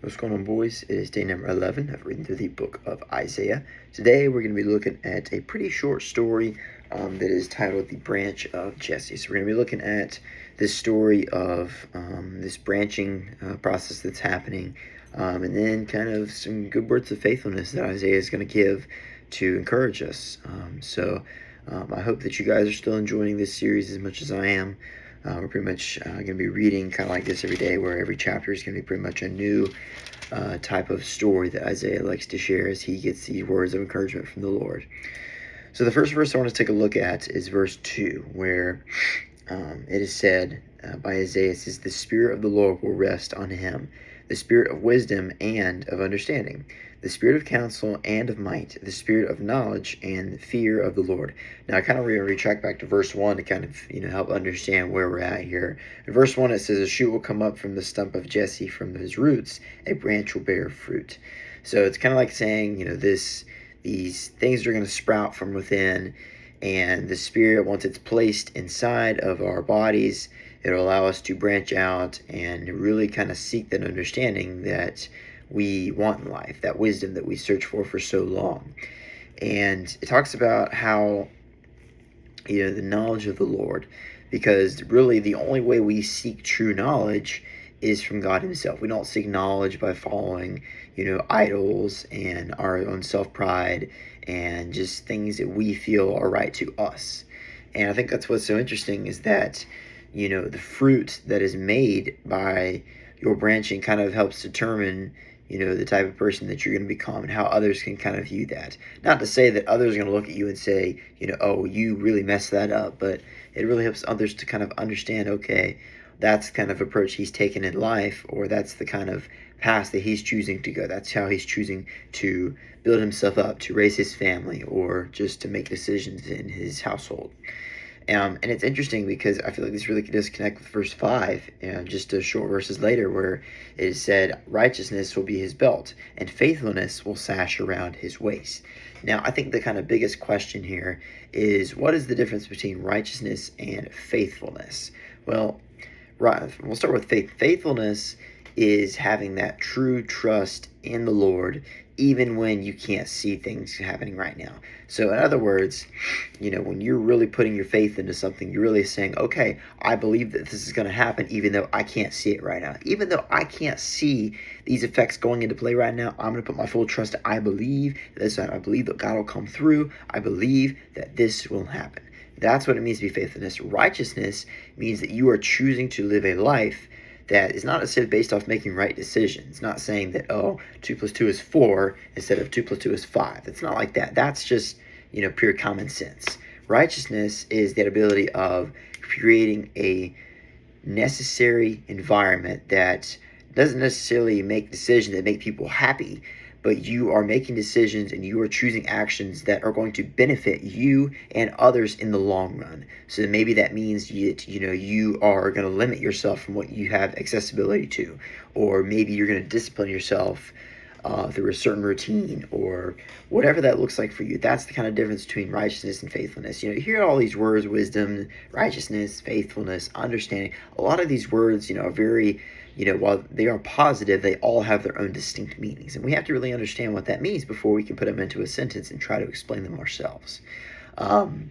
What's going on, boys? It is day number 11 of reading through the book of Isaiah. Today we're going to be looking at a pretty short story that is titled The Branch of Jesse. So we're going to be looking at this story of this branching process that's happening, and then kind of some good words of faithfulness that Isaiah is going to give to encourage us. I hope that you guys are still enjoying this series as much as I am. We're pretty much going to be reading kind of like this every day, where every chapter is going to be pretty much a new type of story that Isaiah likes to share as he gets these words of encouragement from the Lord. So the first verse I want to take a look at is verse 2, where it is said by Isaiah, it says, "The Spirit of the Lord will rest on him, the Spirit of wisdom and of understanding, the Spirit of counsel and of might, the Spirit of knowledge and fear of the Lord." Now I kind of retract back to verse 1 to kind of help understand where we're at here. In verse 1 it says, "A shoot will come up from the stump of Jesse, from his roots a branch will bear fruit." So it's kind of like saying, these things are going to sprout from within, and the Spirit, once it's placed inside of our bodies, it'll allow us to branch out and really kind of seek that understanding that we want in life, that wisdom that we search for so long. And it talks about how, the knowledge of the Lord, because really the only way we seek true knowledge is from God himself. We don't seek knowledge by following, idols and our own self-pride and just things that we feel are right to us. And I think that's what's so interesting, is that, the fruit that is made by your branching kind of helps determine, the type of person that you're going to become and how others can kind of view that. Not to say that others are going to look at you and say, oh, you really messed that up, but it really helps others to kind of understand, okay, that's the kind of approach he's taken in life, or that's the kind of path that he's choosing to go. That's how he's choosing to build himself up, to raise his family, or just to make decisions in his household. And it's interesting because I feel like this really does connect with verse 5, just a short verses later, where it is said, "Righteousness will be his belt, and faithfulness will sash around his waist." Now, I think the kind of biggest question here is, what is the difference between righteousness and faithfulness? Well, right, we'll start with faith. Faithfulness is having that true trust in the Lord, even when you can't see things happening right now. So in other words, when you're really putting your faith into something, you're really saying, okay, I believe that this is going to happen, even though I can't see it right now. Even though I can't see these effects going into play right now, I'm going to put my full trust. I believe this. I believe that God will come through. I believe that this will happen. That's what it means to be faithfulness. Righteousness means that you are choosing to live a life that is not necessarily based off making right decisions. Not saying that, 2 plus 2 is 4 instead of 2 plus 2 is 5. It's not like that. That's just, pure common sense. Righteousness is that ability of creating a necessary environment that doesn't necessarily make decisions that make people happy, but you are making decisions and you are choosing actions that are going to benefit you and others in the long run. So maybe that means you are going to limit yourself from what you have accessibility to, or maybe you're going to discipline yourself through a certain routine, or whatever that looks like for you. That's the kind of difference between righteousness and faithfulness. You hear all these words: wisdom, righteousness, faithfulness, understanding. A lot of these words, are very, while they are positive, they all have their own distinct meanings. And we have to really understand what that means before we can put them into a sentence and try to explain them ourselves. And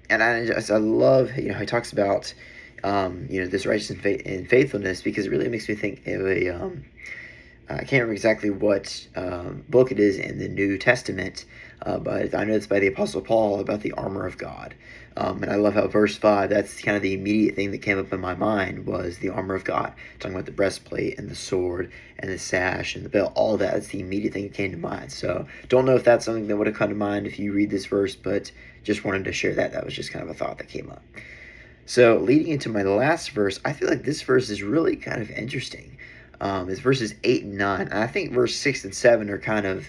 I love, how he talks about, this righteousness and faithfulness, because it really makes me think of I can't remember exactly what book it is in the New Testament, but I know it's by the Apostle Paul, about the armor of God. And I love how verse 5, that's kind of the immediate thing that came up in my mind, was the armor of God. Talking about the breastplate and the sword and the sash and the belt, all of that. That's the immediate thing that came to mind. So don't know if that's something that would have come to mind if you read this verse, but just wanted to share that. That was just kind of a thought that came up. So leading into my last verse, I feel like this verse is really kind of interesting. It's verses 8 and 9. And I think verse 6 and 7 are kind of,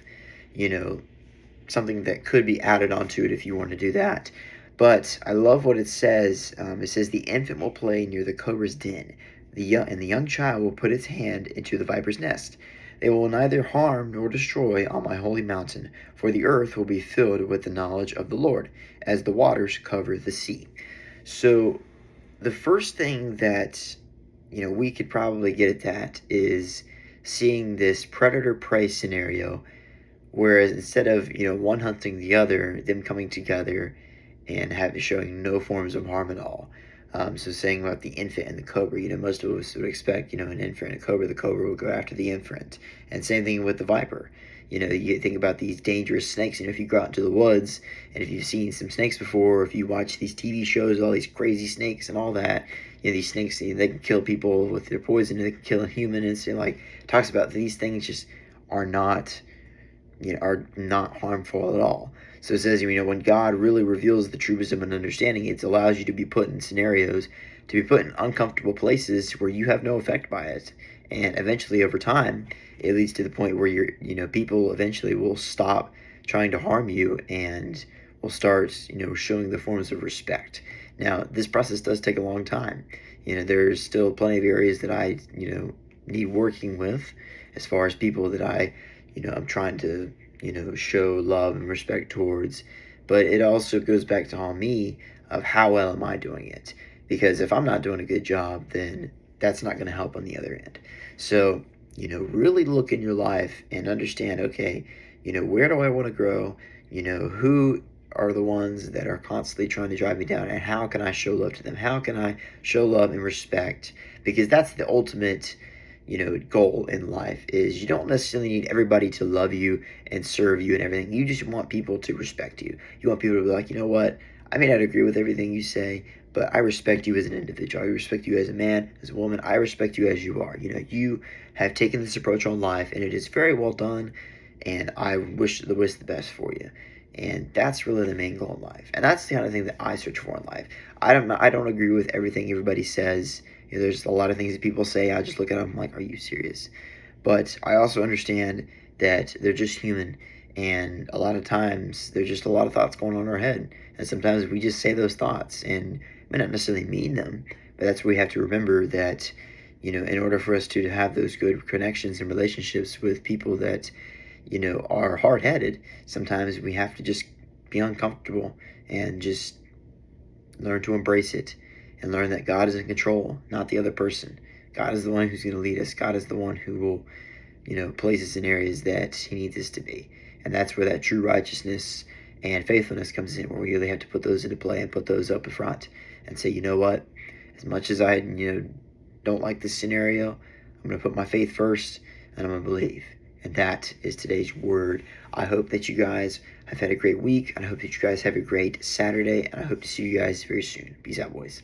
something that could be added onto it if you want to do that. But I love what it says. It says, "The infant will play near the cobra's den, and the young child will put its hand into the viper's nest. They will neither harm nor destroy on my holy mountain, for the earth will be filled with the knowledge of the Lord, as the waters cover the sea." So the first thing that we could probably get at that is seeing this predator-prey scenario, whereas instead of, one hunting the other, them coming together and showing no forms of harm at all. So saying about the infant and the cobra, most of us would expect, an infant and a cobra, the cobra would go after the infant. And same thing with the viper. You think about these dangerous snakes, if you go out into the woods, and if you've seen some snakes before, or if you watch these TV shows, all these crazy snakes and all that, these snakes, they can kill people with their poison, they can kill a human, and so, talks about these things just are not, are not harmful at all. So it says, when God really reveals the true wisdom and understanding, it allows you to be put in scenarios, to be put in uncomfortable places where you have no effect by it. And eventually, over time, it leads to the point where people eventually will stop trying to harm you and will start, showing the forms of respect. Now, this process does take a long time. There's still plenty of areas that I, need working with, as far as people that I'm trying to, show love and respect towards. But it also goes back to on me of how well am I doing it? Because if I'm not doing a good job, then that's not going to help on the other end. So, really look in your life and understand, okay, where do I want to grow? Who are the ones that are constantly trying to drive me down, and how can I show love to them? How can I show love and respect? Because that's the ultimate, goal in life. Is you don't necessarily need everybody to love you and serve you and everything. You just want people to respect you. You want people to be like, you know what? I may not agree with everything you say, but I respect you as an individual. I respect you as a man, as a woman. I respect you as you are. You have taken this approach on life, and it is very well done, and I wish the best for you. And that's really the main goal in life. And that's the kind of thing that I search for in life. I don't agree with everything everybody says. There's a lot of things that people say. I just look at them like, are you serious? But I also understand that they're just human, and a lot of times there's just a lot of thoughts going on in our head, and sometimes we just say those thoughts and may not necessarily mean them. But that's where we have to remember that, in order for us to have those good connections and relationships with people that, are hard-headed, sometimes we have to just be uncomfortable and just learn to embrace it and learn that God is in control, not the other person. God is the one who's going to lead us. God is the one who will, place us in areas that he needs us to be. And that's where that true righteousness and faithfulness comes in, where we really have to put those into play and put those up in front and say, you know what, as much as I, don't like this scenario, I'm going to put my faith first, and I'm going to believe. And that is today's word. I hope that you guys have had a great week, and I hope that you guys have a great Saturday, and I hope to see you guys very soon. Peace out, boys.